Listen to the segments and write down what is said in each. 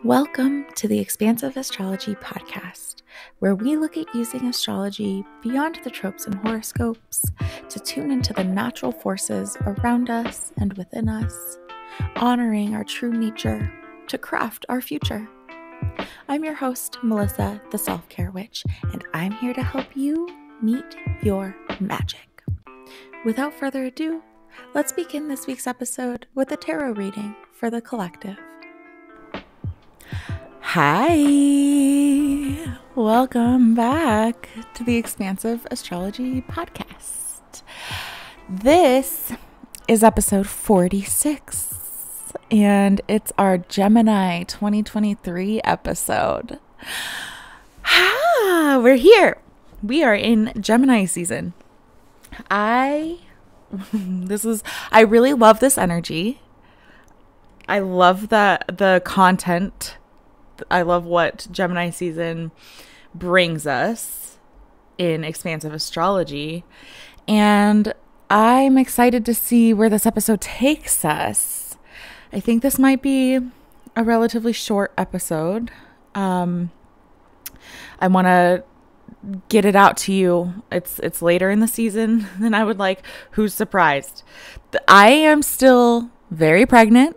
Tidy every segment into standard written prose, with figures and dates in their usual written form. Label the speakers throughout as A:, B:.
A: Welcome to the Expansive Astrology Podcast, where we look at using astrology beyond the tropes and horoscopes to tune into the natural forces around us and within us, honoring our true nature to craft our future. I'm your host, Melissa, the Self-Care Witch, and I'm here to help you meet your magic. Without further ado, let's begin this week's episode with a tarot reading for the collective. Hi, welcome back to the Expansive Astrology Podcast. This is episode 46, and it's our Gemini 2023 episode. We're here. We are in Gemini season. I really love this energy. I love the content. I love what Gemini season brings us in expansive astrology, and I'm excited to see where this episode takes us. I think this might be a relatively short episode. I want to get it out to you. It's later in the season than I would like. Who's surprised? I am still very pregnant.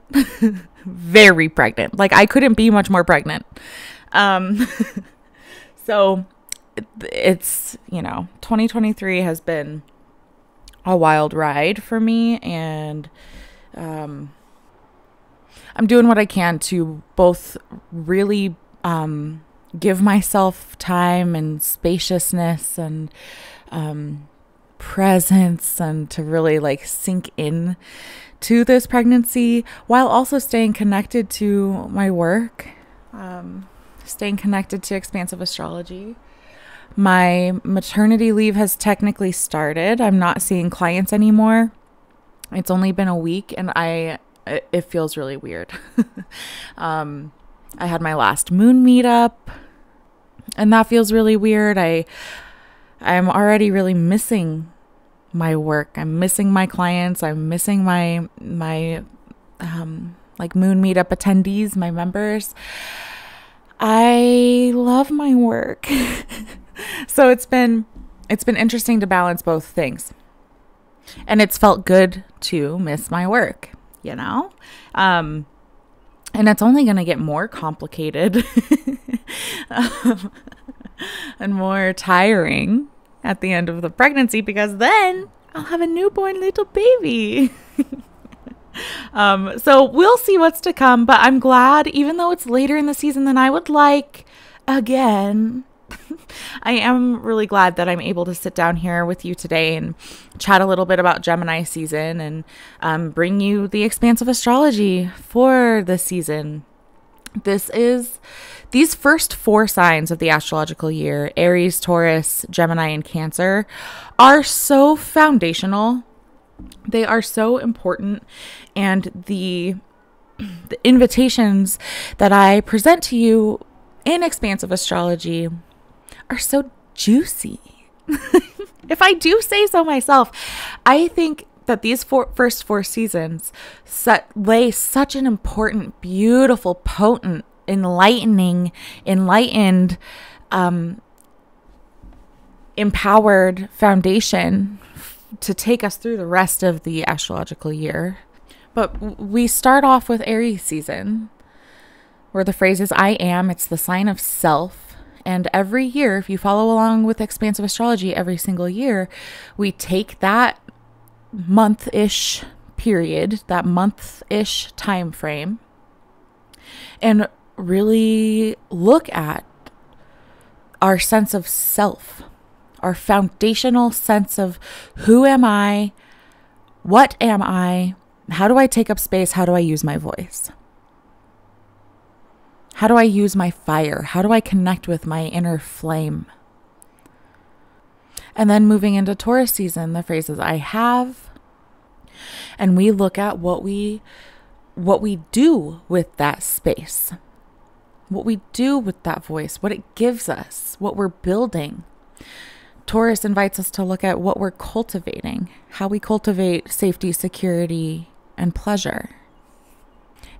A: Very pregnant. Like, I couldn't be much more pregnant. So it's, 2023 has been a wild ride for me, and I'm doing what I can to both really give myself time and spaciousness and presence, and to really sink in to this pregnancy while also staying connected to my work, staying connected to expansive astrology. My maternity leave has technically started. I'm not seeing clients anymore. It's only been a week, and it feels really weird. I had my last moon meetup, and that feels really weird. I'm already really missing my work. I'm missing my clients. I'm missing my moon meetup attendees, my members. I love my work. So it's been interesting to balance both things. And it's felt good to miss my work, and it's only going to get more complicated and more tiring at the end of the pregnancy, because then I'll have a newborn little baby. So we'll see what's to come, but I'm glad, even though it's later in the season than I would like, again, I am really glad that I'm able to sit down here with you today and chat a little bit about Gemini season and bring you the expansive astrology for the season. These first 4 signs of the astrological year, Aries, Taurus, Gemini, and Cancer, are so foundational. They are so important. And the invitations that I present to you in expansive astrology are so juicy. If I do say so myself, I think that these first 4 seasons lay such an important, beautiful, potent, enlightened, empowered foundation to take us through the rest of the astrological year. But we start off with Aries season, where the phrase is I am. It's the sign of self. And every year, if you follow along with expansive astrology, every single year, we take that month-ish period, that month-ish time frame, and really look at our sense of self, our foundational sense of who am I, what am I, how do I take up space, how do I use my voice, how do I use my fire, how do I connect with my inner flame. And then moving into Taurus season, the phrase is I have, and we look at what we do with that space, what we do with that voice, what it gives us, what we're building. Taurus invites us to look at what we're cultivating, how we cultivate safety, security, and pleasure.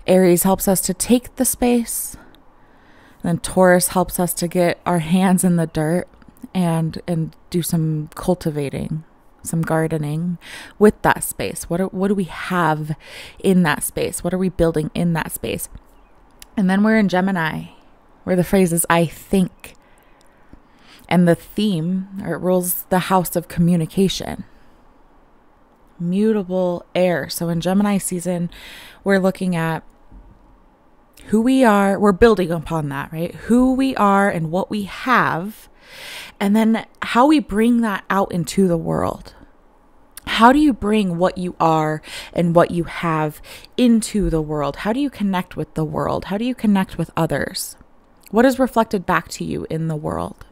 A: Aries helps us to take the space Then Taurus helps us to get our hands in the dirt and do some cultivating, some gardening with that space. What do we have in that space? What are we building in that space? And then we're in Gemini, where the phrase is, I think. And the theme, or it rules the house of communication. Mutable air. So in Gemini season, we're looking at who we are. We're building upon that, right? Who we are and what we have. And then how we bring that out into the world. How do you bring what you are and what you have into the world? How do you connect with the world? How do you connect with others? What is reflected back to you in the world?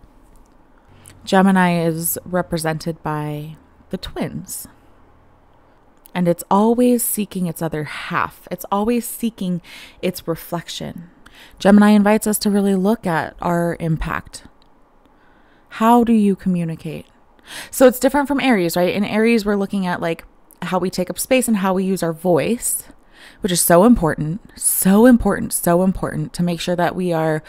A: Gemini is represented by the twins. And it's always seeking its other half. It's always seeking its reflection. Gemini invites us to really look at our impact. How do you communicate? So it's different from Aries, right? In Aries, we're looking at like how we take up space and how we use our voice, which is so important to make sure that we are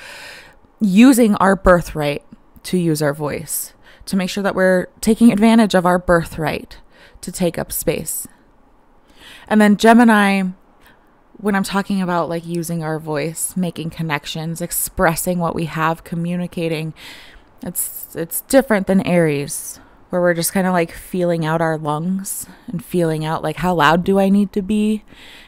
A: using our birthright to use our voice, to make sure that we're taking advantage of our birthright to take up space. And then Gemini, when I'm talking about like using our voice, making connections, expressing what we have, communicating, it's different than Aries, where we're just kind of like feeling out our lungs and feeling out like how loud do I need to be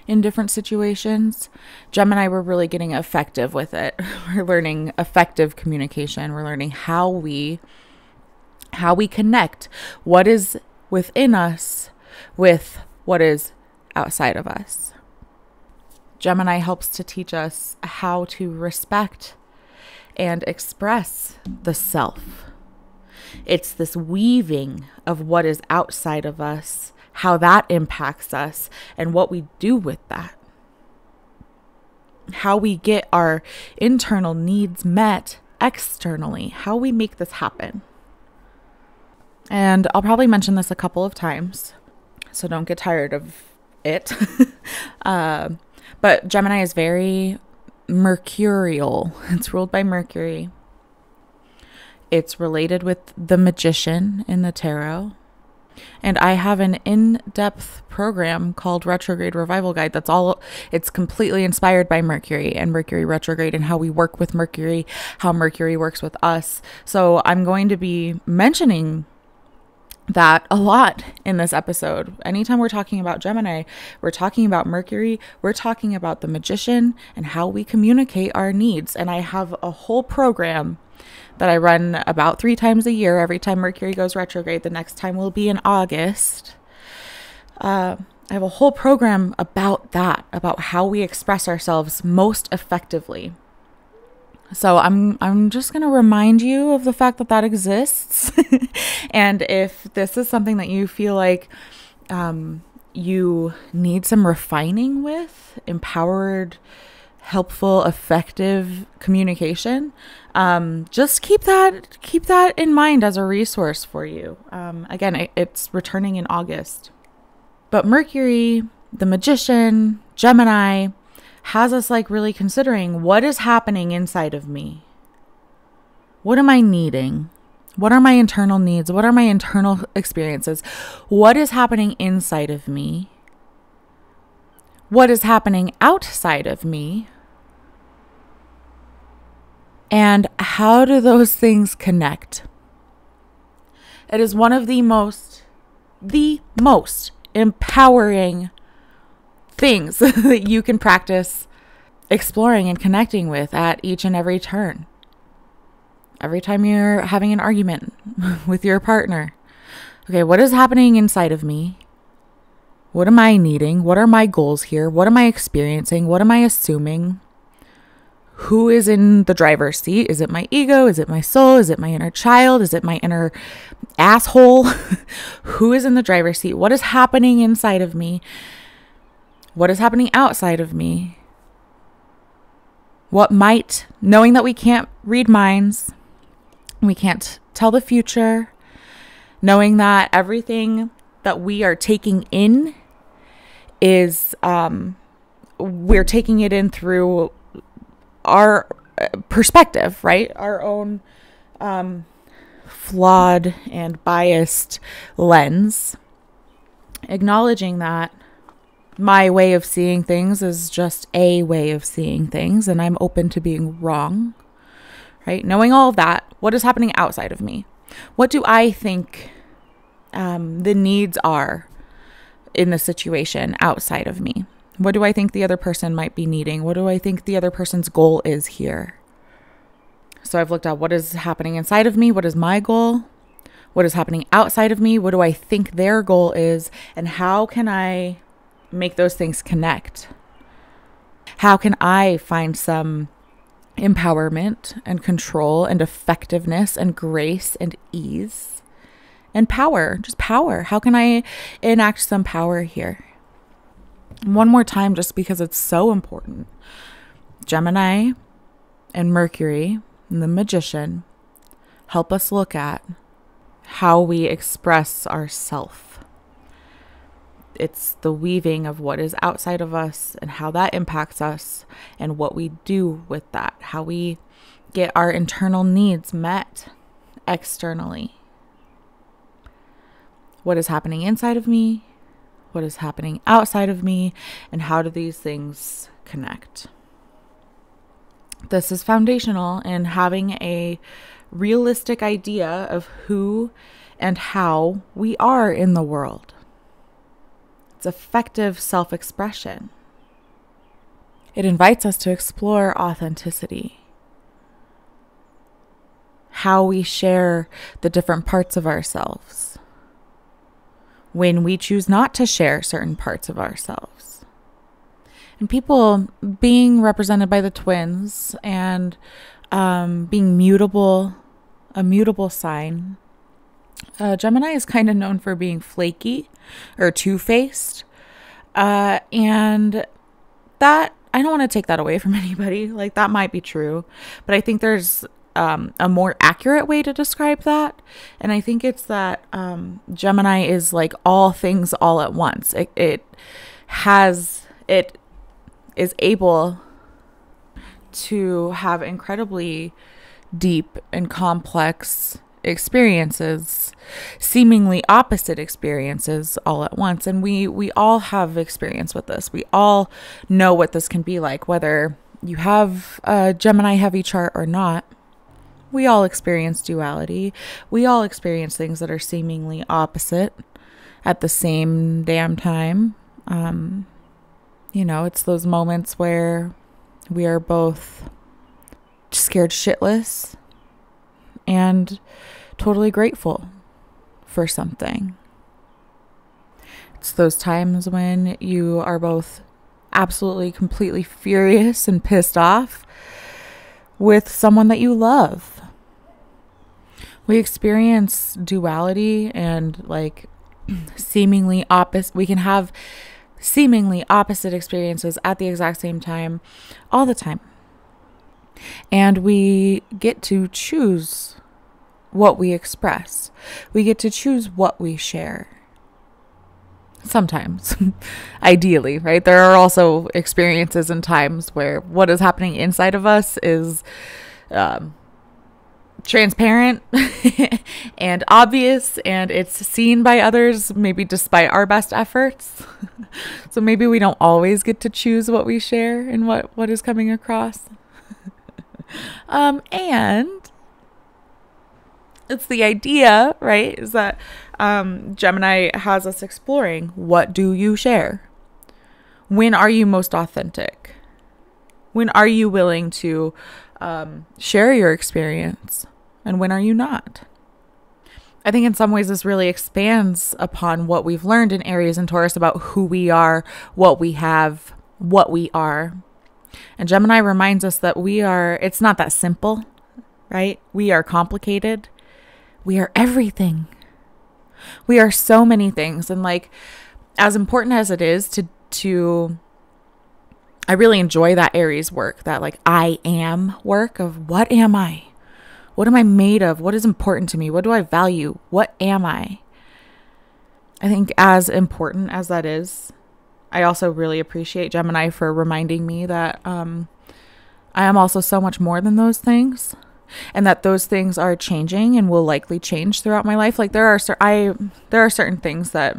A: in different situations. Gemini, we're really getting effective with it. We're learning effective communication. We're learning how we connect what is within us with what is outside of us. Gemini helps to teach us how to respect and express the self. It's this weaving of what is outside of us, how that impacts us, and what we do with that. How we get our internal needs met externally, how we make this happen. And I'll probably mention this a couple of times, so don't get tired of it. But Gemini is very mercurial. It's ruled by Mercury. It's related with the magician in the tarot. And I have an in-depth program called Retrograde Revival Guide. It's completely inspired by Mercury and Mercury retrograde and how we work with Mercury, how Mercury works with us. So I'm going to be mentioning that a lot in this episode. Anytime we're talking about Gemini, we're talking about Mercury, we're talking about the magician and how we communicate our needs. And I have a whole program that I run about 3 times a year. Every time Mercury goes retrograde, the next time will be in August. I have a whole program about that, about how we express ourselves most effectively. So I'm just going to remind you of the fact that exists. And if this is something that you feel like you need some refining with, empowered, helpful, effective communication, just keep that in mind as a resource for you. Again, it's returning in August. But Mercury, the magician, Gemini, has us like really considering what is happening inside of me. What am I needing? What are my internal needs? What are my internal experiences? What is happening inside of me? What is happening outside of me? And how do those things connect? It is one of the most empowering things that you can practice exploring and connecting with at each and every turn. Every time you're having an argument with your partner. Okay, what is happening inside of me? What am I needing? What are my goals here? What am I experiencing? What am I assuming? Who is in the driver's seat? Is it my ego? Is it my soul? Is it my inner child? Is it my inner asshole? Who is in the driver's seat? What is happening inside of me? What is happening outside of me? Knowing that we can't read minds, we can't tell the future, knowing that everything that we are taking in is, we're taking it in through perspective, right? Our own flawed and biased lens. Acknowledging that my way of seeing things is just a way of seeing things, and I'm open to being wrong, right? Knowing all of that, what is happening outside of me? What do I think the needs are in the situation outside of me? What do I think the other person might be needing? What do I think the other person's goal is here? So I've looked at what is happening inside of me. What is my goal? What is happening outside of me? What do I think their goal is? And how can I make those things connect? How can I find some empowerment and control and effectiveness and grace and ease and power? Just power. How can I enact some power here? One more time, just because it's so important. Gemini and Mercury and the Magician help us look at how we express ourself. It's the weaving of what is outside of us and how that impacts us and what we do with that, how we get our internal needs met externally. What is happening inside of me? What is happening outside of me? And how do these things connect? This is foundational in having a realistic idea of who and how we are in the world. It's effective self-expression. It invites us to explore authenticity, how we share the different parts of ourselves, when we choose not to share certain parts of ourselves. And people being represented by the twins and being mutable, a mutable sign. Gemini is kind of known for being flaky or two-faced. And that, I don't want to take that away from anybody. Like, that might be true. But I think there's a more accurate way to describe that. And I think it's that Gemini is like all things all at once. It is able to have incredibly deep and complex experiences, seemingly opposite experiences all at once. And we all have experience with this. We all know what this can be like, whether you have a Gemini heavy chart or not. We all experience duality. We all experience things that are seemingly opposite at the same damn time. It's those moments where we are both scared shitless and totally grateful for something. It's those times when you are both absolutely, completely furious and pissed off with someone that you love. We experience duality and seemingly opposite. We can have seemingly opposite experiences at the exact same time all the time. And we get to choose what we express. We get to choose what we share. Sometimes, ideally, right? There are also experiences and times where what is happening inside of us is transparent and obvious, and it's seen by others, maybe despite our best efforts. So maybe we don't always get to choose what we share and what is coming across. And it's the idea, right, is that Gemini has us exploring, what do you share? When are you most authentic? When are you willing to share your experience? And when are you not? I think in some ways this really expands upon what we've learned in Aries and Taurus about who we are, what we have, what we are. And Gemini reminds us that it's not that simple, right? We are complicated. We are everything. We are so many things. And as important as it is to I really enjoy that Aries work, that I am work of what am I? What am I made of? What is important to me? What do I value? What am I? I think as important as that is, I also really appreciate Gemini for reminding me that I am also so much more than those things, and that those things are changing and will likely change throughout my life. Like there are certain things that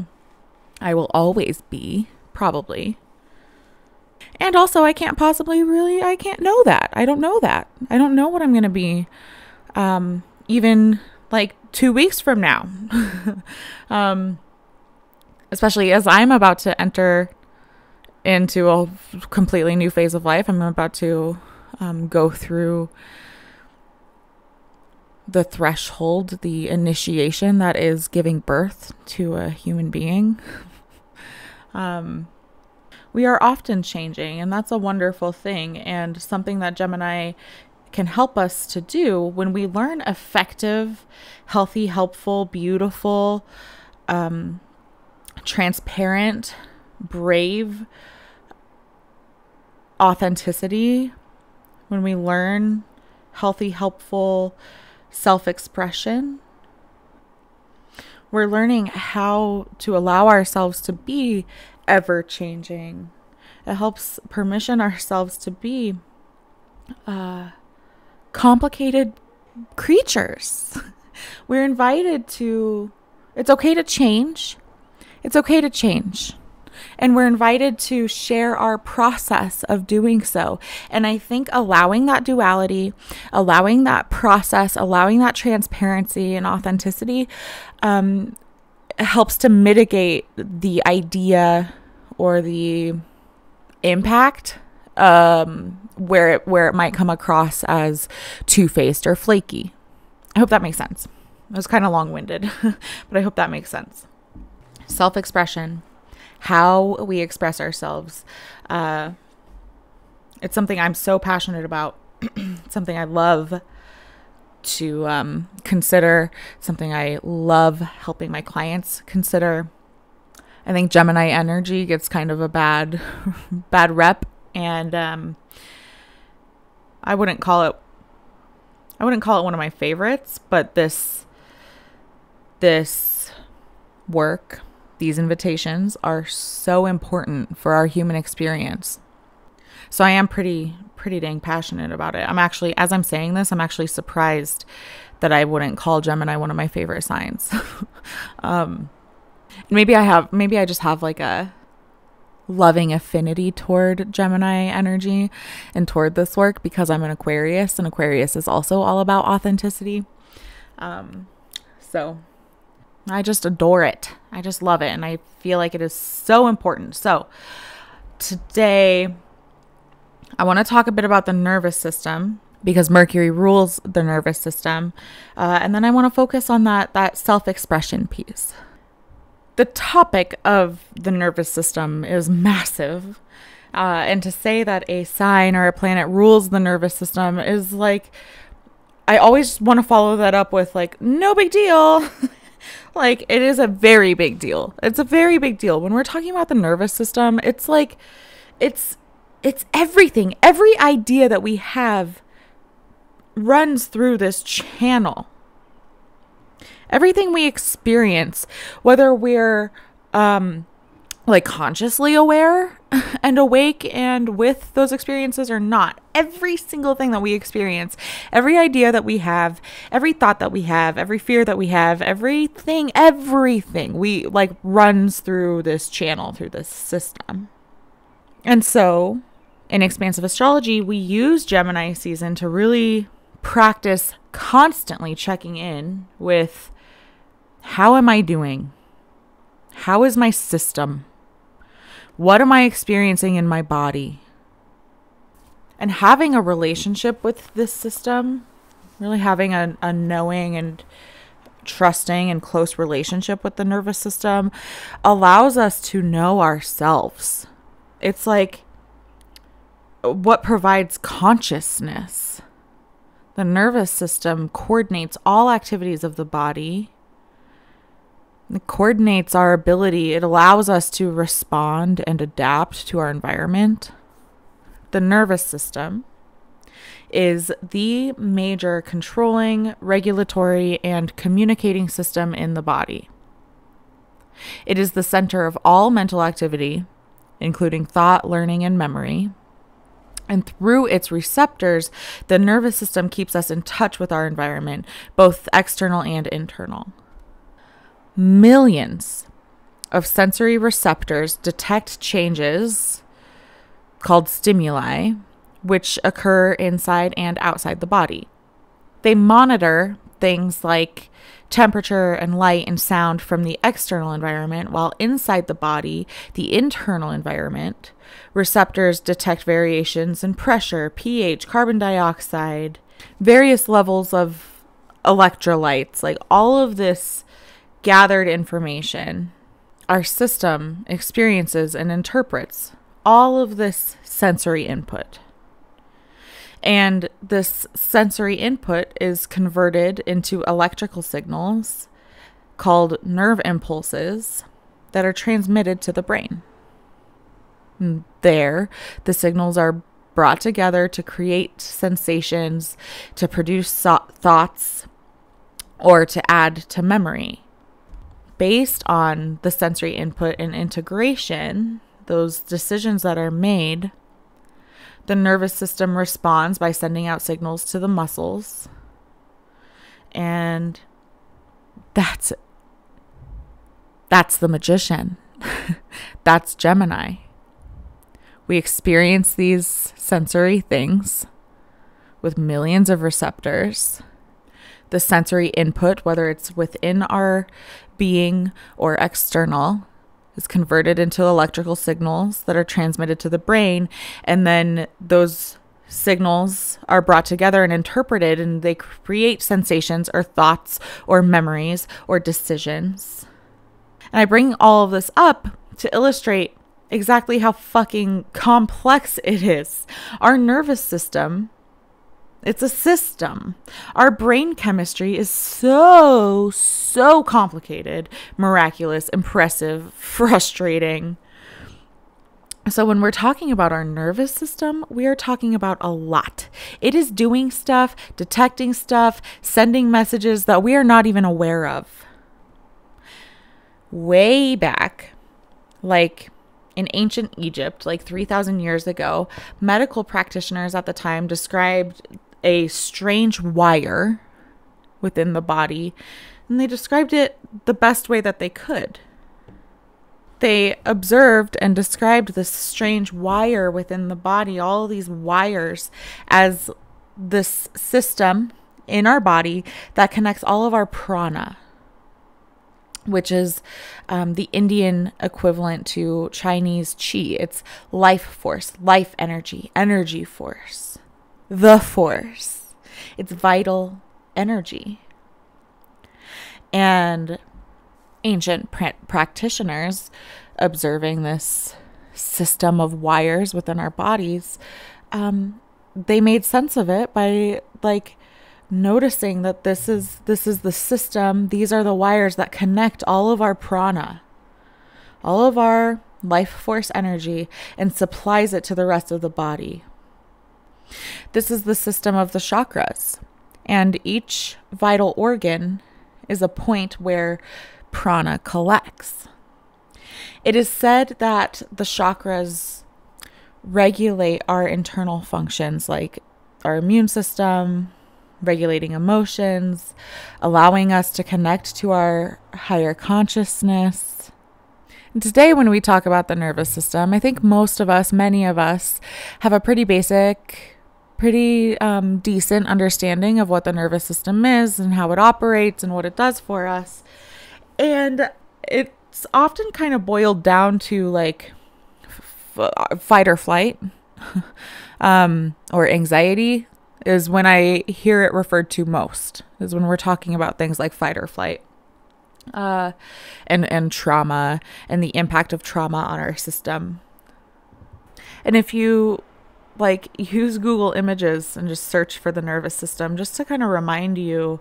A: I will always be, probably. And also I can't know that. I don't know that. I don't know what I'm going to be even like 2 weeks from now. Especially as I'm about to enter into a completely new phase of life. I'm about to go through the threshold, the initiation that is giving birth to a human being. We are often changing, and that's a wonderful thing, and something that Gemini can help us to do when we learn effective, healthy, helpful, beautiful, transparent, brave authenticity. When we learn healthy, helpful self-expression, we're learning how to allow ourselves to be ever-changing. It helps permission ourselves to be complicated creatures. We're invited to, it's okay to change. It's okay to change. And we're invited to share our process of doing so. And I think allowing that duality, allowing that process, allowing that transparency and authenticity helps to mitigate the idea or the impact where it might come across as two-faced or flaky. I hope that makes sense. It was kind of long-winded, but I hope that makes sense. Self-expression, how we express ourselves. It's something I'm so passionate about. It's something I love to consider, something I love helping my clients consider. I think Gemini energy gets kind of a bad rep, and I wouldn't call it one of my favorites, but this work, these invitations are so important for our human experience. So I am pretty dang passionate about it. I'm actually, as I'm saying this, I'm actually surprised that I wouldn't call Gemini one of my favorite signs. Maybe I just have like a loving affinity toward Gemini energy and toward this work because I'm an Aquarius, and Aquarius is also all about authenticity. So I just adore it. I just love it. And I feel like it is so important. So today I want to talk a bit about the nervous system because Mercury rules the nervous system. And then I want to focus on that self-expression piece. The topic of the nervous system is massive. And to say that a sign or a planet rules the nervous system is like, I always want to follow that up with like, no big deal. Like, it is a very big deal. It's a very big deal. When we're talking about the nervous system, it's like, it's everything. Every idea that we have runs through this channel. Everything we experience, whether we're like consciously aware and awake and with those experiences or not, every single thing that we experience, every idea that we have, every thought that we have, every fear that we have, everything we like runs through this channel, through this system. And so in expansive astrology, we use Gemini season to really practice constantly checking in with, how am I doing? How is my system? What am I experiencing in my body? And having a relationship with this system, really having a knowing and trusting and close relationship with the nervous system allows us to know ourselves. It's like what provides consciousness. The nervous system coordinates all activities of the body. It coordinates our ability. It allows us to respond and adapt to our environment. The nervous system is the major controlling, regulatory, and communicating system in the body. It is the center of all mental activity, including thought, learning, and memory. And through its receptors, the nervous system keeps us in touch with our environment, both external and internal. Millions of sensory receptors detect changes called stimuli, which occur inside and outside the body. They monitor things like temperature and light and sound from the external environment, while inside the body, the internal environment, receptors detect variations in pressure, pH, carbon dioxide, various levels of electrolytes, like all of this gathered information. Our system experiences and interprets all of this sensory input. And this sensory input is converted into electrical signals called nerve impulses that are transmitted to the brain. And there, the signals are brought together to create sensations, to produce thoughts, or to add to memory. Based on the sensory input and integration, those decisions that are made, the nervous system responds by sending out signals to the muscles. And that's the magician. That's Gemini. We experience these sensory things with millions of receptors. The sensory input, whether it's within our being or external, is converted into electrical signals that are transmitted to the brain. And then those signals are brought together and interpreted, and they create sensations or thoughts or memories or decisions. And I bring all of this up to illustrate exactly how fucking complex it is. Our nervous system, it's a system. Our brain chemistry is so complicated, miraculous, impressive, frustrating. So when we're talking about our nervous system, we are talking about a lot. It is doing stuff, detecting stuff, sending messages that we are not even aware of. Way back, like in ancient Egypt, like 3,000 years ago, medical practitioners at the time described a strange wire within the body, and they described it the best way that they could. They observed and described this strange wire within the body, all these wires, as this system in our body that connects all of our prana, which is the Indian equivalent to Chinese qi. It's life force, life energy, energy force, the force. It's vital energy. And ancient practitioners, observing this system of wires within our bodies, they made sense of it by noticing that this is the system. These are the wires that connect all of our prana, all of our life force energy, and supplies it to the rest of the body. This is the system of the chakras, and each vital organ is a point where prana collects. It is said that the chakras regulate our internal functions, like our immune system, regulating emotions, allowing us to connect to our higher consciousness. And today, when we talk about the nervous system, I think many of us have a pretty basic, pretty decent understanding of what the nervous system is and how it operates and what it does for us. And it's often kind of boiled down to fight or flight or anxiety is when I hear it referred to most, is when we're talking about things like fight or flight and trauma and the impact of trauma on our system. And if you use Google Images and just search for the nervous system, just to kind of remind you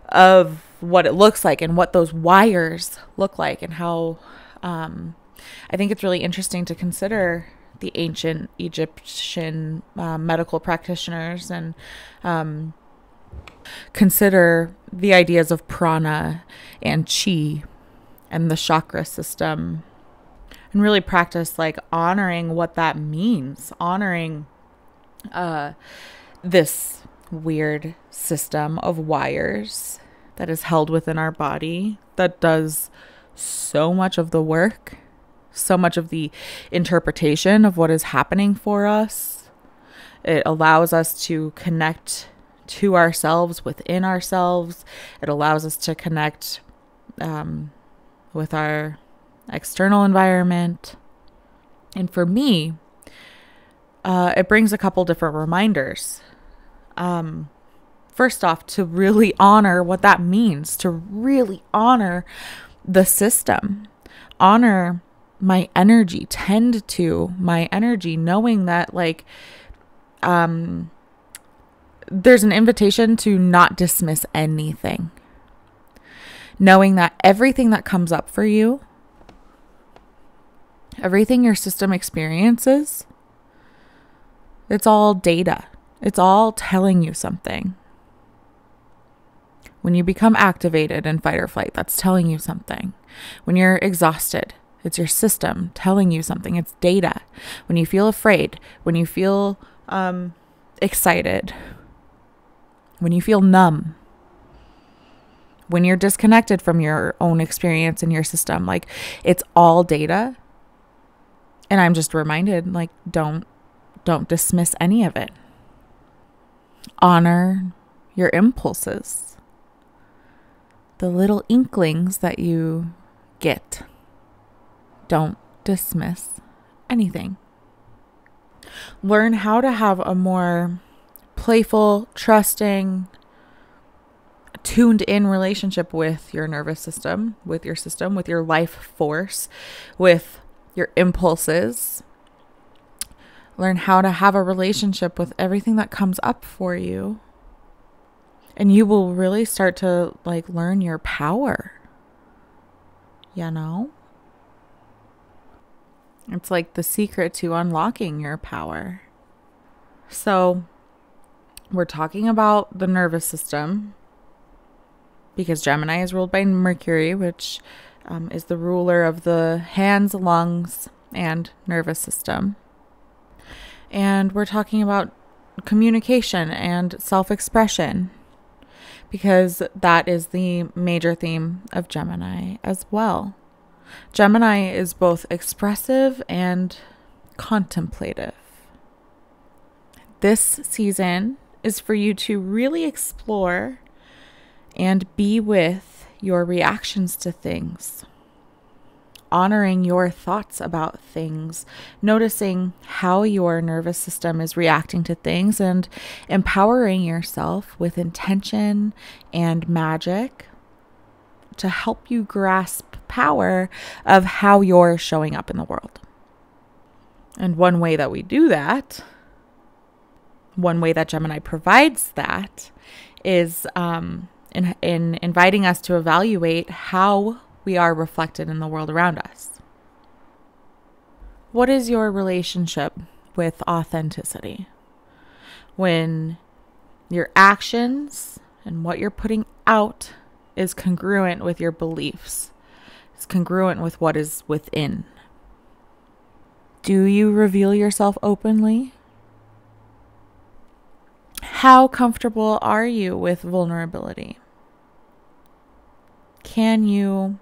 A: of what it looks like and what those wires look like, and how I think it's really interesting to consider the ancient Egyptian medical practitioners and consider the ideas of prana and chi and the chakra system, and really practice honoring what that means, honoring this weird system of wires that is held within our body that does so much of the work, so much of the interpretation of what is happening for us. It allows us to connect to ourselves within ourselves. It allows us to connect with our external environment. And for me, it brings a couple different reminders. First off, to really honor what that means, to really honor the system, honor my energy, tend to my energy, knowing that there's an invitation to not dismiss anything. Knowing that everything that comes up for you, everything your system experiences, it's all data. It's all telling you something. When you become activated in fight or flight, that's telling you something. When you're exhausted, it's your system telling you something. It's data. When you feel afraid, when you feel excited, when you feel numb, when you're disconnected from your own experience in your system, it's all data. And I'm just reminded, don't dismiss any of it. Honor your impulses, the little inklings that you get. Don't dismiss anything. Learn how to have a more playful, trusting, tuned in relationship with your nervous system, with your life force, with your impulses. Learn how to have a relationship with everything that comes up for you. And you will really start to learn your power. It's the secret to unlocking your power. So we're talking about the nervous system because Gemini is ruled by Mercury, which is the ruler of the hands, lungs, and nervous system. And we're talking about communication and self-expression because that is the major theme of Gemini as well. Gemini is both expressive and contemplative. This season is for you to really explore and be with your reactions to things, honoring your thoughts about things, noticing how your nervous system is reacting to things, and empowering yourself with intention and magic to help you grasp power of how you're showing up in the world. And one way that we do that, one way that Gemini provides that, is in inviting us to evaluate how we are reflected in the world around us. What is your relationship with authenticity? When your actions and what you're putting out is congruent with your beliefs, it's congruent with what is within. Do you reveal yourself openly? How comfortable are you with vulnerability? Can you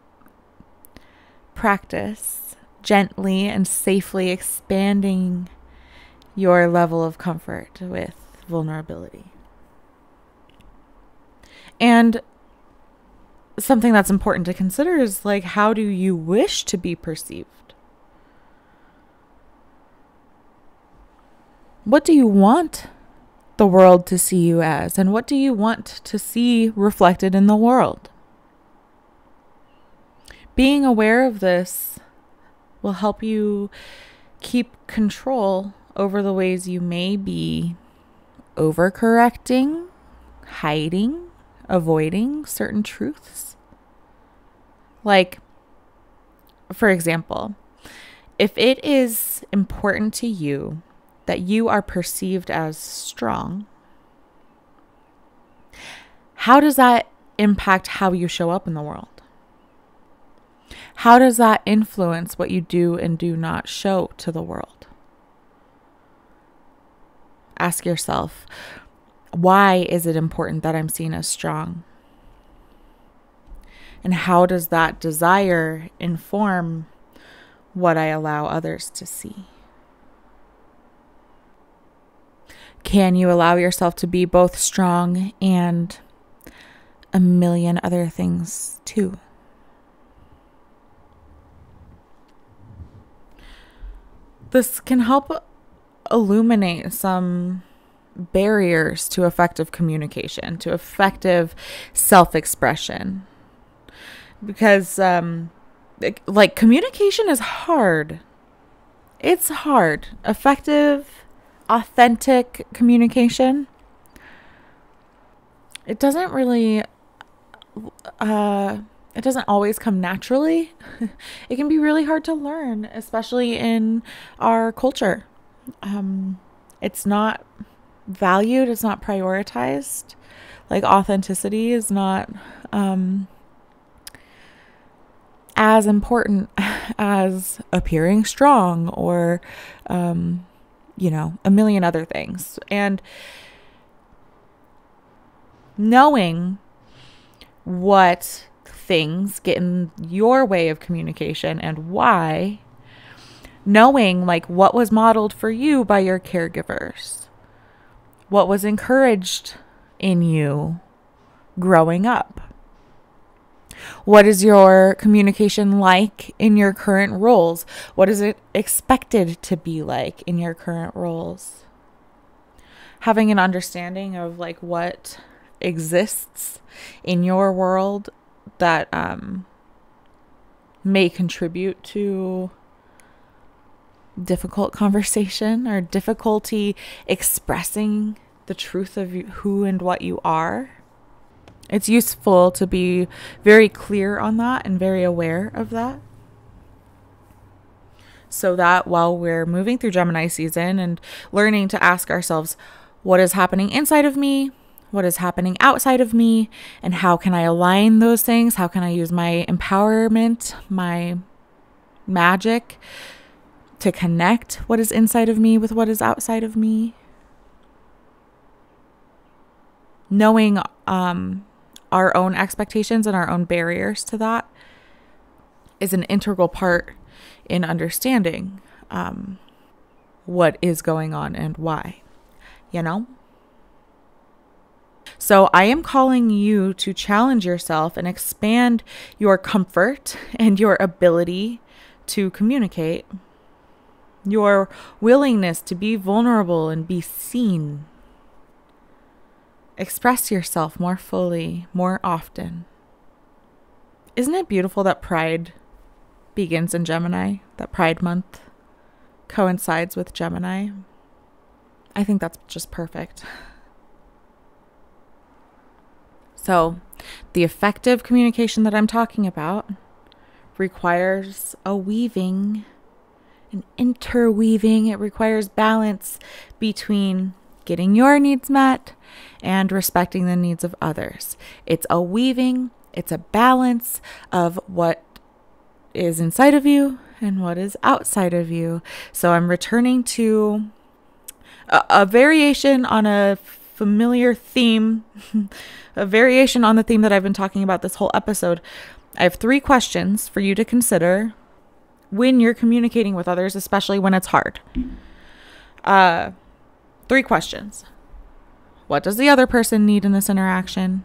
A: practice gently and safely expanding your level of comfort with vulnerability? And something that's important to consider is how do you wish to be perceived? What do you want the world to see you as? And what do you want to see reflected in the world? Being aware of this will help you keep control over the ways you may be overcorrecting, hiding, avoiding certain truths. For example, if it is important to you that you are perceived as strong, how does that impact how you show up in the world? How does that influence what you do and do not show to the world? Ask yourself, why is it important that I'm seen as strong? And how does that desire inform what I allow others to see? Can you allow yourself to be both strong and a million other things too? This can help illuminate some barriers to effective communication, to effective self-expression. Because, communication is hard. It's hard. Effective, authentic communication. It doesn't really, it doesn't always come naturally. It can be really hard to learn, especially in our culture. It's not valued. It's not prioritized. Like, authenticity is not, as important as appearing strong or, a million other things. And knowing what things get in your way of communication and why, knowing what was modeled for you by your caregivers, what was encouraged in you growing up. What is your communication like in your current roles? What is it expected to be like in your current roles? Having an understanding of what exists in your world that may contribute to difficult conversation or difficulty expressing the truth of who and what you are. It's useful to be very clear on that and very aware of that, so that while we're moving through Gemini season and learning to ask ourselves, what is happening inside of me? What is happening outside of me? And how can I align those things? How can I use my empowerment, my magic to connect what is inside of me with what is outside of me? Knowing our own expectations and our own barriers to that is an integral part in understanding what is going on and why, So I am calling you to challenge yourself and expand your comfort and your ability to communicate, your willingness to be vulnerable and be seen. Express yourself more fully, more often. Isn't it beautiful that Pride begins in Gemini? That Pride month coincides with Gemini? I think that's just perfect. So, the effective communication that I'm talking about requires a weaving, an interweaving. It requires balance between getting your needs met and respecting the needs of others. It's a weaving, it's a balance of what is inside of you and what is outside of you. So I'm returning to a variation on a familiar theme, a variation on the theme that I've been talking about this whole episode. I have 3 questions for you to consider when you're communicating with others, especially when it's hard. 3 questions. What does the other person need in this interaction?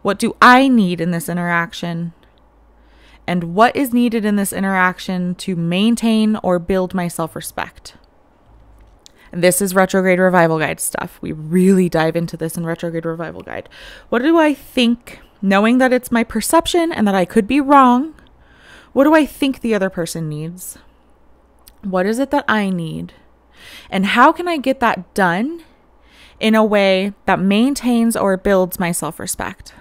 A: What do I need in this interaction? And what is needed in this interaction to maintain or build my self-respect? And this is Retrograde Revival Guide stuff. We really dive into this in Retrograde Revival Guide. What do I think, knowing that it's my perception and that I could be wrong, what do I think the other person needs? What is it that I need? And how can I get that done in a way that maintains or builds my self-respect?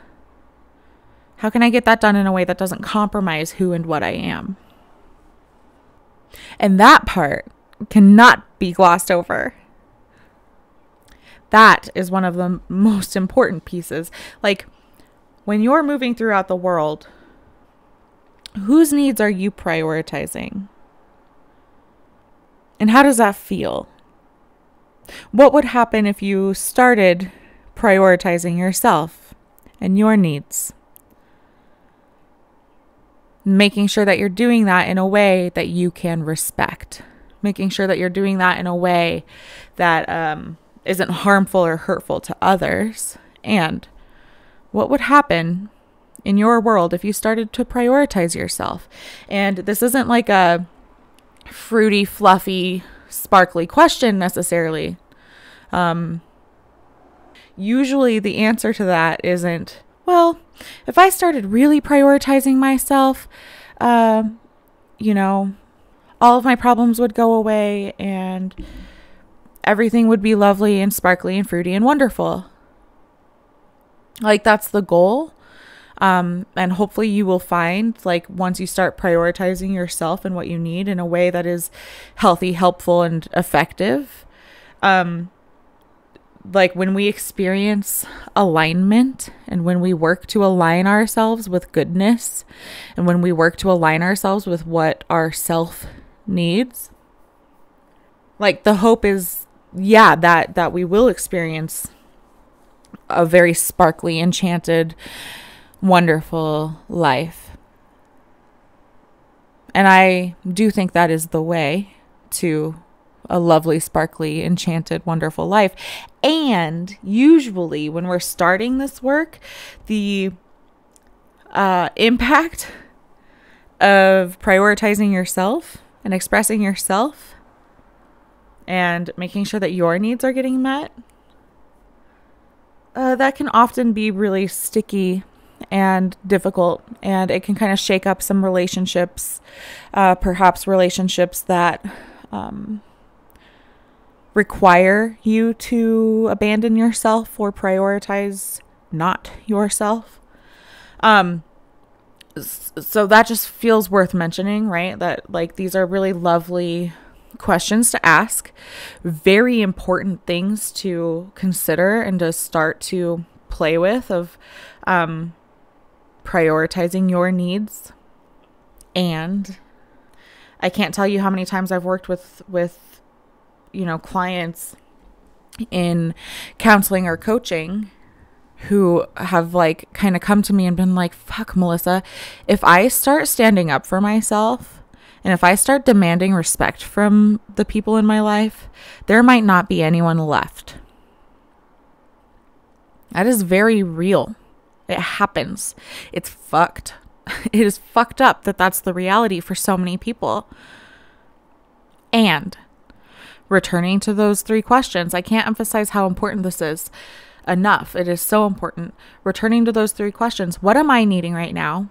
A: How can I get that done in a way that doesn't compromise who and what I am? And that part cannot be glossed over. That is one of the most important pieces. When you're moving throughout the world, whose needs are you prioritizing? And how does that feel? What would happen if you started prioritizing yourself and your needs? Making sure that you're doing that in a way that you can respect. Making sure that you're doing that in a way that isn't harmful or hurtful to others. And what would happen in your world if you started to prioritize yourself? And this isn't like a fruity, fluffy, sparkly question necessarily. Usually the answer to that isn't, well, if I started really prioritizing myself, all of my problems would go away and everything would be lovely and sparkly and fruity and wonderful. Like, that's the goal. And hopefully you will find, like, once you start prioritizing yourself and what you need in a way that is healthy, helpful, and effective, like when we experience alignment and when we work to align ourselves with goodness and when we work to align ourselves with what our self needs, like the hope is, that we will experience a very sparkly, enchanted, wonderful life. And I do think that is the way to a lovely, sparkly, enchanted, wonderful life. And usually when we're starting this work, the impact of prioritizing yourself and expressing yourself and making sure that your needs are getting met, that can often be really sticky and difficult, and it can kind of shake up some relationships, perhaps relationships that require you to abandon yourself or prioritize not yourself. So that just feels worth mentioning, right? That, like, these are really lovely questions to ask, very important things to consider and to start to play with, of prioritizing your needs. And I can't tell you how many times I've worked with clients in counseling or coaching who have, like, kind of come to me and been like, fuck, Melissa, if I start standing up for myself and if I start demanding respect from the people in my life, there might not be anyone left. That is very real. It happens. It's fucked. It is fucked up that that's the reality for so many people. And returning to those 3 questions, I can't emphasize how important this is enough. It is so important. Returning to those 3 questions. What am I needing right now?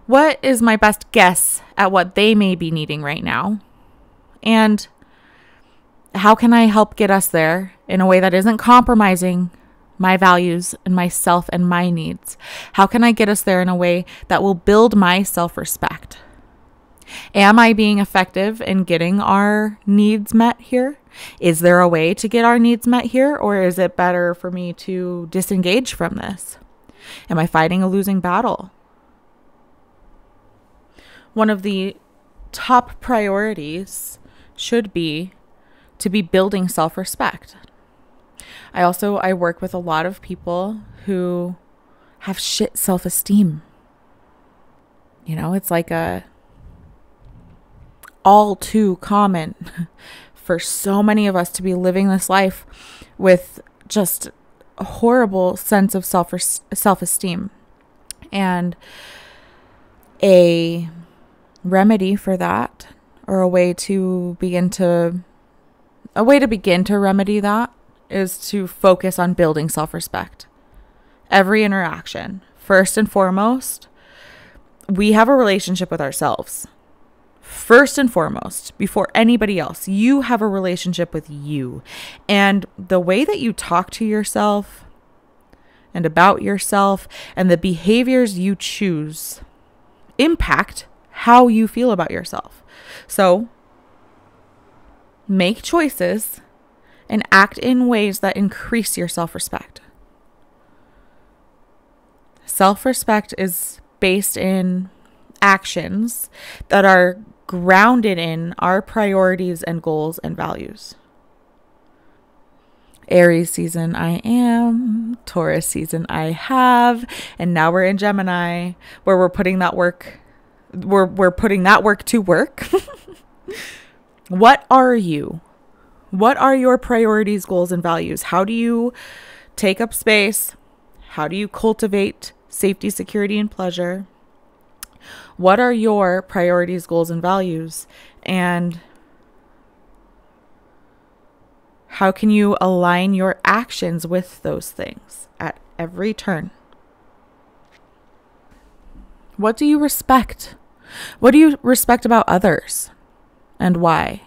A: What is my best guess at what they may be needing right now? And how can I help get us there in a way that isn't compromising my values and myself and my needs? How can I get us there in a way that will build my self-respect? Am I being effective in getting our needs met here? Is there a way to get our needs met here? Or is it better for me to disengage from this? Am I fighting a losing battle? One of the top priorities should be to be building self-respect. I work with a lot of people who have shit self-esteem. It's like a all too common for so many of us to be living this life with just a horrible sense of self-esteem. And a remedy for that, or a way to begin to remedy that, is to focus on building self-respect. Every interaction, first and foremost, we have a relationship with ourselves. First and foremost, before anybody else, you have a relationship with you. And the way that you talk to yourself and about yourself and the behaviors you choose impact how you feel about yourself. So make choices and act in ways that increase your self-respect. Self-respect is based in actions that are grounded in our priorities and goals and values. Aries season, I am. Taurus season, I have. And now we're in Gemini, where we're putting that work. We're putting that work to work. What are you? What are your priorities, goals, and values? How do you take up space? How do you cultivate safety, security, and pleasure? What are your priorities, goals, and values? And how can you align your actions with those things at every turn? What do you respect? What do you respect about others? And why?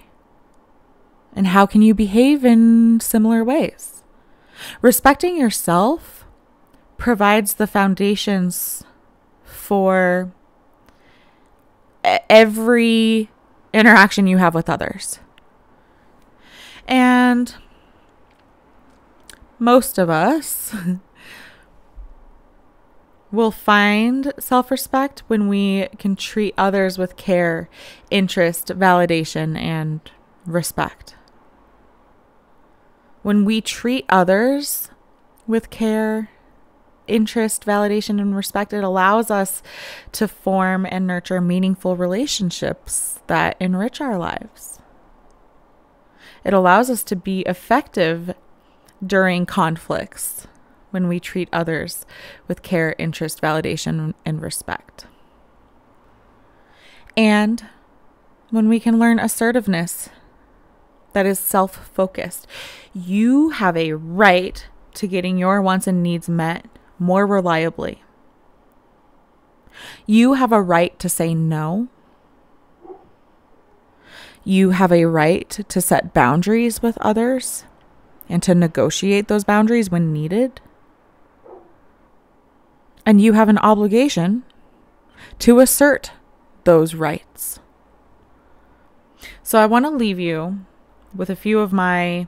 A: And how can you behave in similar ways? Respecting yourself provides the foundations for every interaction you have with others. And most of us will find self-respect when we can treat others with care, interest, validation, and respect. When we treat others with care, interest, validation, and respect, it allows us to form and nurture meaningful relationships that enrich our lives. It allows us to be effective during conflicts when we treat others with care, interest, validation, and respect. And when we can learn assertiveness that is self-focused. You have a right to getting your wants and needs met more reliably. You have a right to say no. You have a right to set boundaries with others and to negotiate those boundaries when needed. And you have an obligation to assert those rights. So I want to leave you with a few of my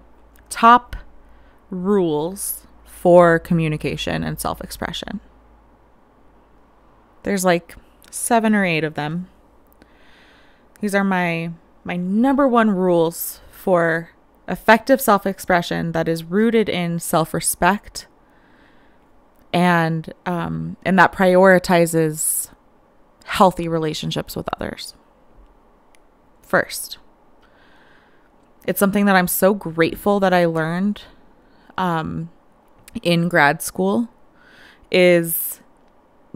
A: top rules for communication and self-expression. There's like 7 or 8 of them. These are my number one rules for effective self-expression that is rooted in self-respect and that prioritizes healthy relationships with others. First, it's something that I'm so grateful that I learned in grad school, is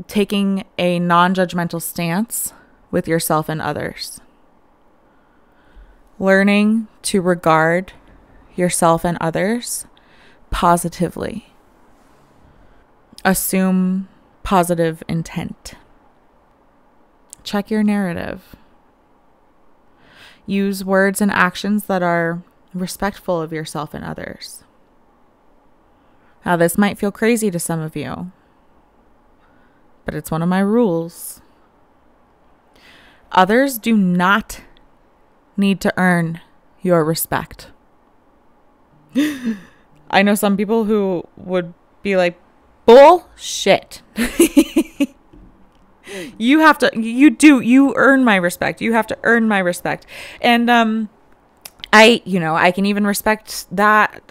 A: taking a non-judgmental stance with yourself and others. Learning to regard yourself and others positively. Assume positive intent. Check your narrative. Use words and actions that are respectful of yourself and others. Now, this might feel crazy to some of you, but it's one of my rules. Others do not need to earn your respect. I know some people who would be like, bullshit. You earn my respect. You have to earn my respect. And I can even respect that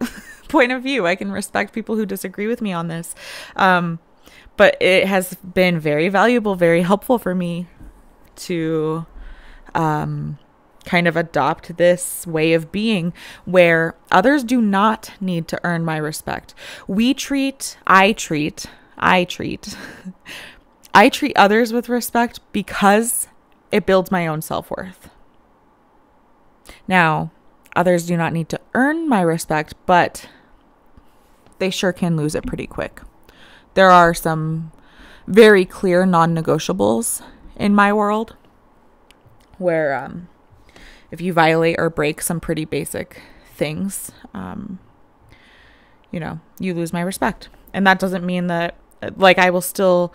A: point of view. I can respect people who disagree with me on this. But it has been very valuable, very helpful for me to kind of adopt this way of being where others do not need to earn my respect. I treat others with respect because it builds my own self-worth. Now, others do not need to earn my respect, but they sure can lose it pretty quick. There are some very clear non-negotiables in my world where if you violate or break some pretty basic things, you lose my respect. And that doesn't mean that, like, I will still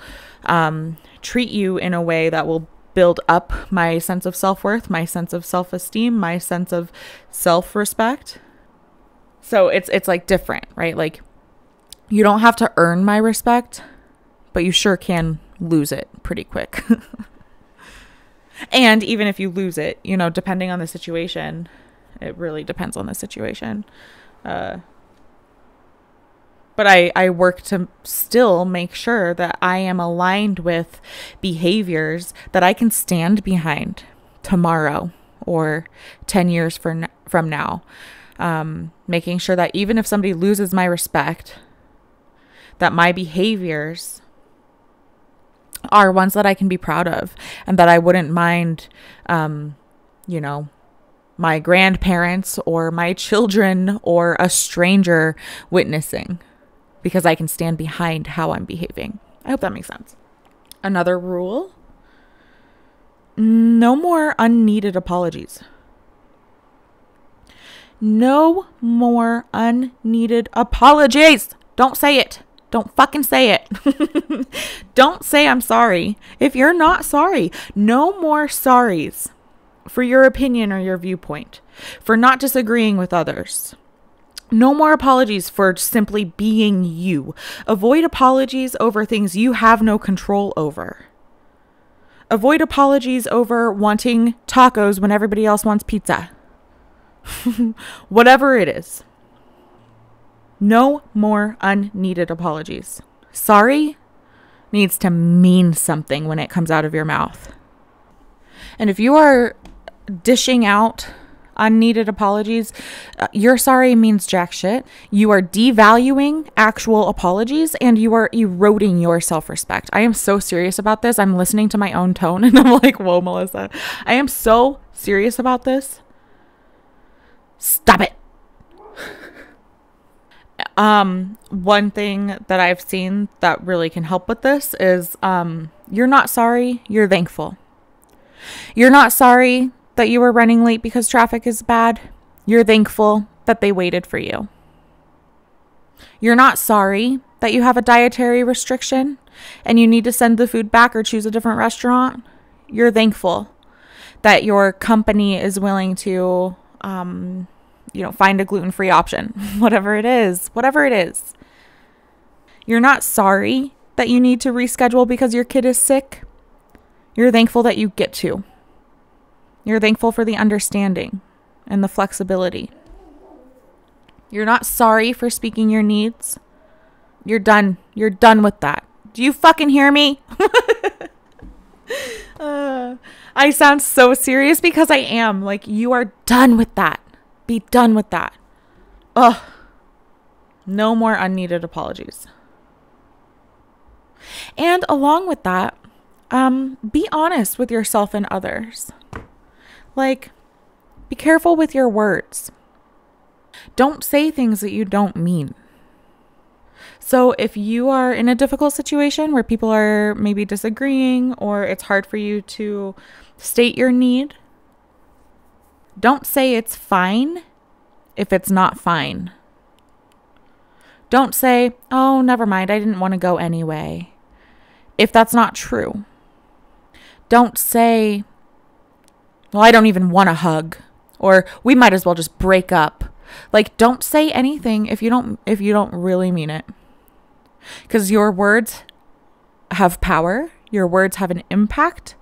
A: treat you in a way that will build up my sense of self-worth, my sense of self-esteem, my sense of self-respect. So it's like different, right? Like, you don't have to earn my respect, but you sure can lose it pretty quick. And even if you lose it, depending on the situation, it really depends on the situation. But I work to still make sure that I am aligned with behaviors that I can stand behind tomorrow or 10 years from now. Making sure that even if somebody loses my respect, that my behaviors are ones that I can be proud of and that I wouldn't mind, my grandparents or my children or a stranger witnessing, because I can stand behind how I'm behaving. I hope that makes sense. Another rule: no more unneeded apologies. No more unneeded apologies. Don't say it. Don't fucking say it. Don't say I'm sorry if you're not sorry. No more sorries for your opinion or your viewpoint, for not disagreeing with others. No more apologies for simply being you. Avoid apologies over things you have no control over. Avoid apologies over wanting tacos when everybody else wants pizza. Whatever it is. No more unneeded apologies. Sorry needs to mean something when it comes out of your mouth. And if you are dishing out unneeded apologies, your sorry means jack shit. You are devaluing actual apologies and you are eroding your self-respect. I am so serious about this. I'm listening to my own tone and I'm like, whoa, Melissa. I am so serious about this. Stop it. One thing that I've seen that really can help with this is you're not sorry, you're thankful. You're not sorry that you were running late because traffic is bad. You're thankful that they waited for you. You're not sorry that you have a dietary restriction and you need to send the food back or choose a different restaurant. You're thankful that your company is willing to, find a gluten-free option, whatever it is. You're not sorry that you need to reschedule because your kid is sick. You're thankful that you get to. You're thankful for the understanding and the flexibility. You're not sorry for speaking your needs. You're done. You're done with that. Do you fucking hear me? I sound so serious because I am. Like, you are done with that. Be done with that. Ugh. No more unneeded apologies. And along with that, be honest with yourself and others. Like, be careful with your words. Don't say things that you don't mean. So if you are in a difficult situation where people are maybe disagreeing or it's hard for you to state your need, don't say it's fine if it's not fine. Don't say, oh, never mind, I didn't want to go anyway, if that's not true. Don't say, well, I don't even want a hug, or we might as well just break up. Like, don't say anything if you don't really mean it. Because your words have power, your words have an impact.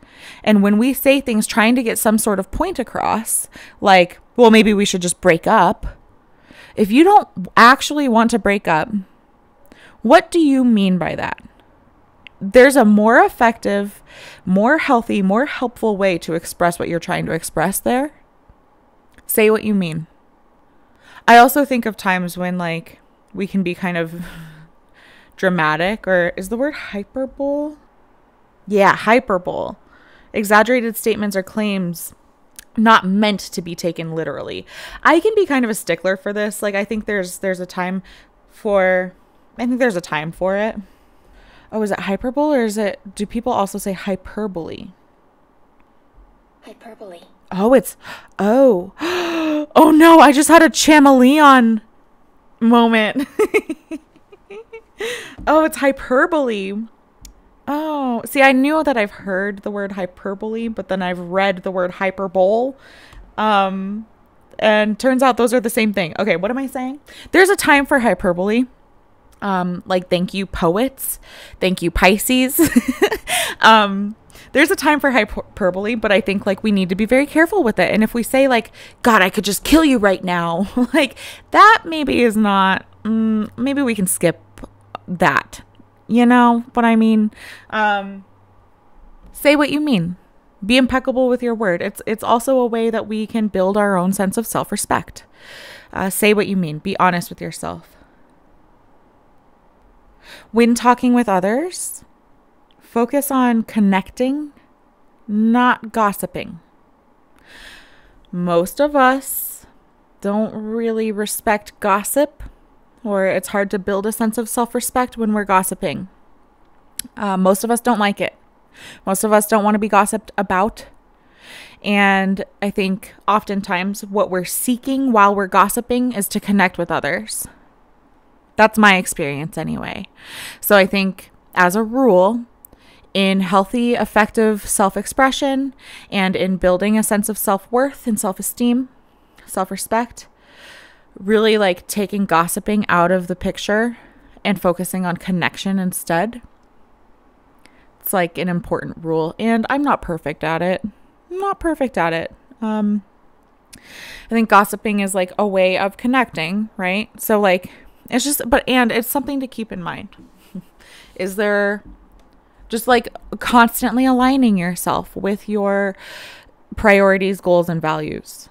A: And when we say things trying to get some sort of point across, like, well, maybe we should just break up. If you don't actually want to break up, what do you mean by that? There's a more effective, more healthy, more helpful way to express what you're trying to express there. Say what you mean. I also think of times when, like, we can be kind of dramatic, or is the word hyperbole? Yeah, hyperbole. Exaggerated statements or claims not meant to be taken literally. I can be kind of a stickler for this. Like, I think there's a time for it. Oh, is it hyperbole or do people also say hyperbole?
B: Hyperbole.
A: Oh, oh no, I just had a chameleon moment. Oh, it's hyperbole. Oh, see, I knew that I've heard the word hyperbole, but then I've read the word hyperbole. And turns out those are the same thing. Okay, what am I saying? There's a time for hyperbole. Like, thank you, poets. Thank you, Pisces. There's a time for hyperbole, but I think, like, we need to be very careful with it. And if we say, like, God, I could just kill you right now, like, that maybe is not, maybe we can skip that. You know what I mean? Say what you mean. Be impeccable with your word. It's also a way that we can build our own sense of self-respect. Say what you mean. Be honest with yourself. When talking with others, focus on connecting, not gossiping. Most of us don't really respect gossip, or it's hard to build a sense of self-respect when we're gossiping. Most of us don't like it. Most of us don't want to be gossiped about. And I think oftentimes what we're seeking while we're gossiping is to connect with others. That's my experience anyway. So I think as a rule, in healthy, effective self-expression and in building a sense of self-worth and self-esteem, self-respect, really like taking gossiping out of the picture and focusing on connection instead. It's like an important rule. And I'm not perfect at it. I think gossiping is like a way of connecting, right? So like, it's just, and it's something to keep in mind. Is there just like constantly aligning yourself with your priorities, goals, and values.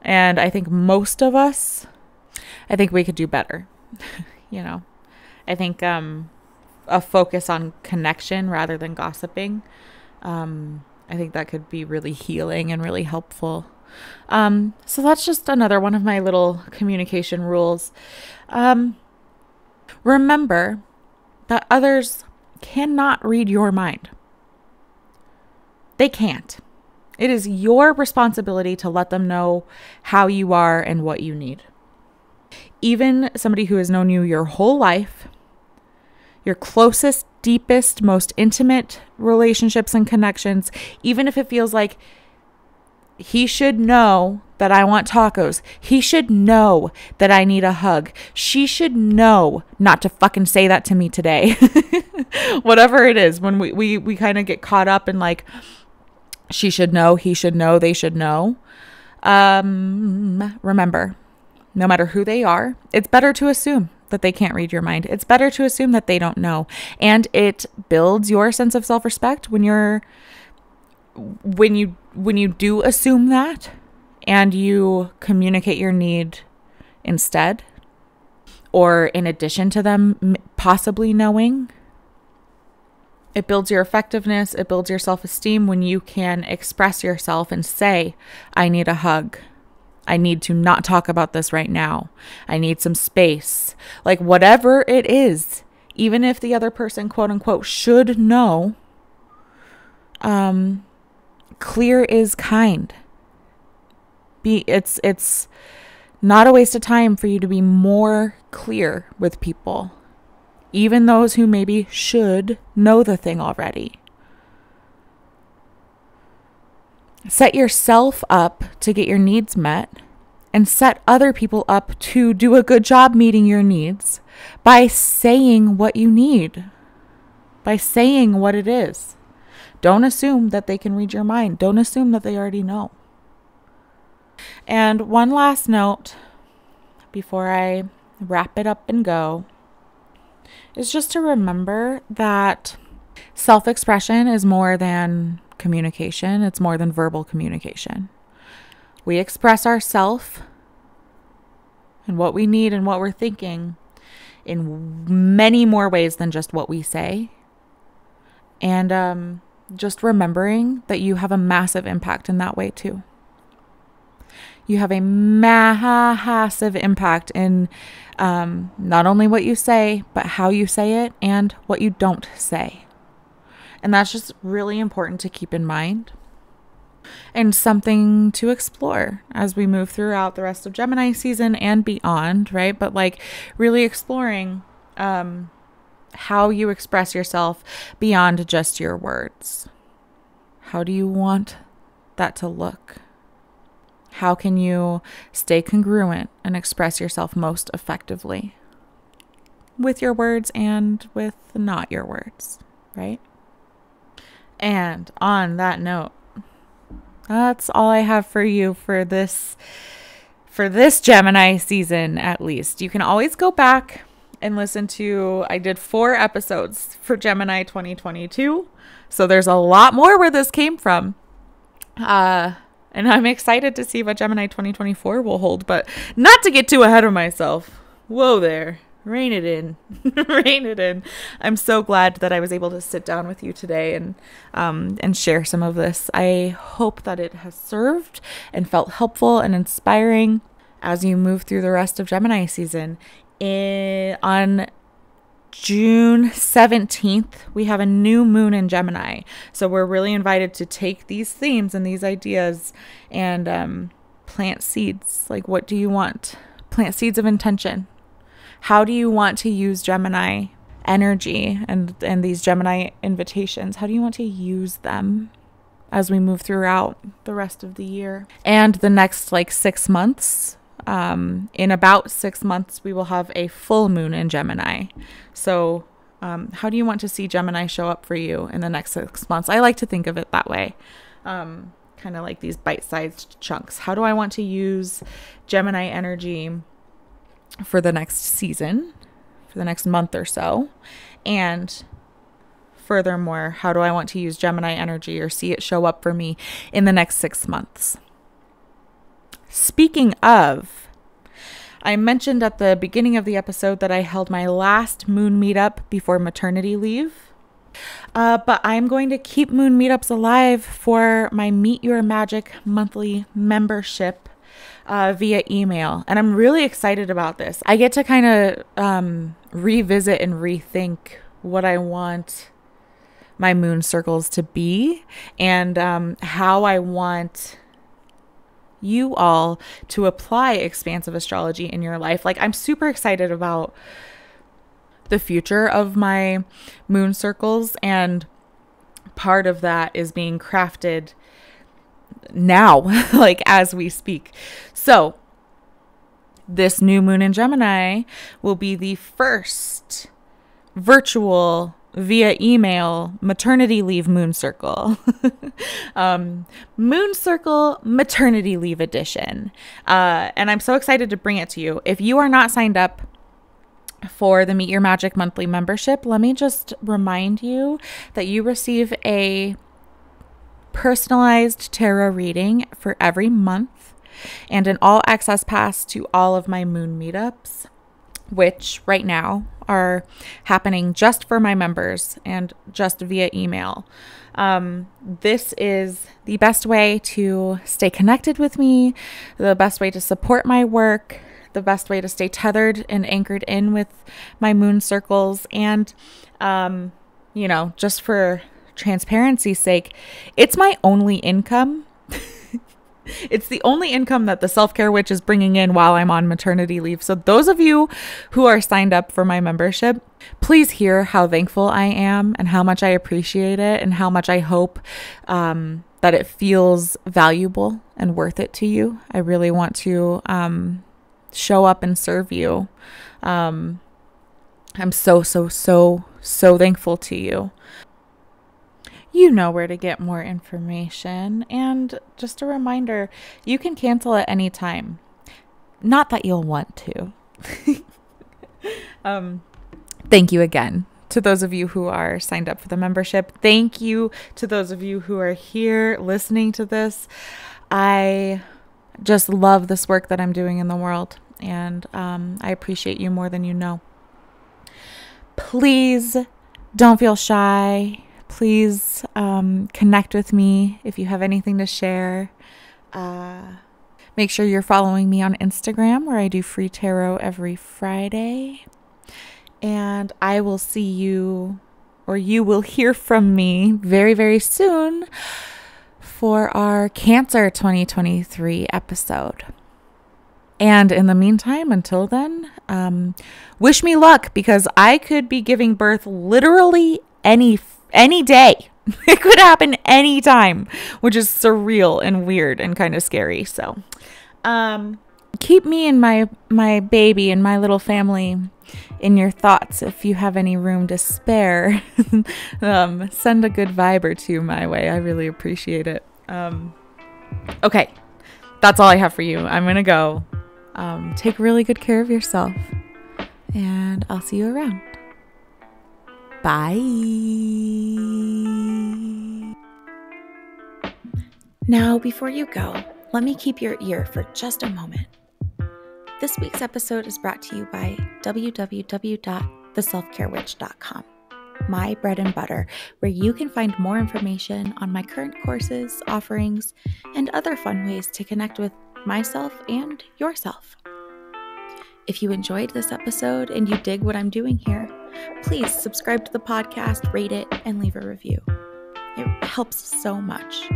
A: And I think most of us, I think we could do better. You know, I think a focus on connection rather than gossiping. I think that could be really healing and really helpful. So that's just another one of my little communication rules. Remember that others cannot read your mind. They can't. It is your responsibility to let them know how you are and what you need. Even somebody who has known you your whole life, your closest, deepest, most intimate relationships and connections, even if it feels like he should know that I want tacos. He should know that I need a hug. She should know not to fucking say that to me today. Whatever it is, when we kind of get caught up in like, she should know, he should know, they should know. Remember, no matter who they are, it's better to assume that they can't read your mind. It's better to assume that they don't know. And it builds your sense of self-respect when you do assume that and you communicate your need instead, or in addition to them possibly knowing. It builds your effectiveness. It builds your self-esteem when you can express yourself and say, I need a hug. I need to not talk about this right now. I need some space. Like whatever it is, even if the other person, quote unquote, should know, clear is kind. It's not a waste of time for you to be more clear with people, even those who maybe should know the thing already. Set yourself up to get your needs met and set other people up to do a good job meeting your needs by saying what you need, by saying what it is. Don't assume that they can read your mind. Don't assume that they already know. And one last note before I wrap it up and go is just to remember that self-expression is more than communication. It's more than verbal communication. We express ourselves and what we need and what we're thinking in many more ways than just what we say. And just remembering that you have a massive impact in that way too. You have a massive impact in not only what you say, but how you say it and what you don't say. And that's just really important to keep in mind and something to explore as we move throughout the rest of Gemini season and beyond, right? But like really exploring how you express yourself beyond just your words. How do you want that to look? How can you stay congruent and express yourself most effectively with your words and with not your words, right? And on that note, that's all I have for you for this Gemini season, at least. You can always go back and listen to, I did 4 episodes for Gemini 2022. So there's a lot more where this came from. And I'm excited to see what Gemini 2024 will hold, but not to get too ahead of myself. Whoa there. Rein it in. Rein it in. I'm so glad that I was able to sit down with you today and share some of this. I hope that it has served and felt helpful and inspiring as you move through the rest of Gemini season. On June 17th, we have a new moon in Gemini. So we're really invited to take these themes and these ideas and plant seeds. Like, what do you want? Plant seeds of intention. How do you want to use Gemini energy and these Gemini invitations? How do you want to use them as we move throughout the rest of the year? And the next 6 months, in about 6 months, we will have a full moon in Gemini. So how do you want to see Gemini show up for you in the next 6 months? I like to think of it that way. Kind of like these bite-sized chunks. How do I want to use Gemini energy for the next season, for the next month or so? And furthermore, how do I want to use Gemini energy or see it show up for me in the next 6 months? Speaking of, I mentioned at the beginning of the episode that I held my last moon meetup before maternity leave. But I'm going to keep moon meetups alive for my Meet Your Magic monthly membership via email. And I'm really excited about this. I get to kind of revisit and rethink what I want my moon circles to be and how I want you all to apply expansive astrology in your life. I'm super excited about the future of my moon circles, and part of that is being crafted now, as we speak. So this new moon in Gemini will be the first virtual via email maternity leave moon circle. Moon circle maternity leave edition. And I'm so excited to bring it to you. If you are not signed up for the Meet Your Magic monthly membership, let me just remind you that you receive a personalized tarot reading for every month and an all access pass to all of my moon meetups, which right now are happening just for my members and just via email. This is the best way to stay connected with me, the best way to support my work, the best way to stay tethered and anchored in with my moon circles. And, just for transparency's sake, it's my only income. It's the only income that the Self-Care Witch is bringing in while I'm on maternity leave. So those of you who are signed up for my membership, please hear how thankful I am and how much I appreciate it and how much I hope that it feels valuable and worth it to you. I really want to show up and serve you. I'm so thankful to you. You know where to get more information. And just a reminder, you can cancel at any time. Not that you'll want to. Thank you again to those of you who are signed up for the membership. Thank you to those of you who are here listening to this. I just love this work that I'm doing in the world. And I appreciate you more than you know. Please don't feel shy. Please connect with me if you have anything to share. Make sure you're following me on Instagram, where I do free tarot every Friday. And I will see you, or you will hear from me very, very soon for our Cancer 2023 episode. And in the meantime, until then, wish me luck, because I could be giving birth literally any day. It could happen anytime, which is surreal and weird and kind of scary. So keep me and my baby and my little family in your thoughts if you have any room to spare. Send a good vibe or two my way. I really appreciate it. Okay, that's all I have for you. I'm gonna go. Take really good care of yourself, and I'll see you around. Bye. Now, before you go, let me keep your ear for just a moment. This week's episode is brought to you by www.theselfcarewitch.com, my bread and butter, where you can find more information on my current courses, offerings, and other fun ways to connect with myself and yourself. If you enjoyed this episode and you dig what I'm doing here, please subscribe to the podcast, rate it, and leave a review. It helps so much.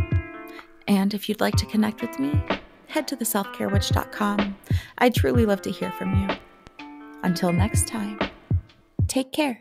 A: And if you'd like to connect with me, head to theselfcarewitch.com. I'd truly love to hear from you. Until next time, take care.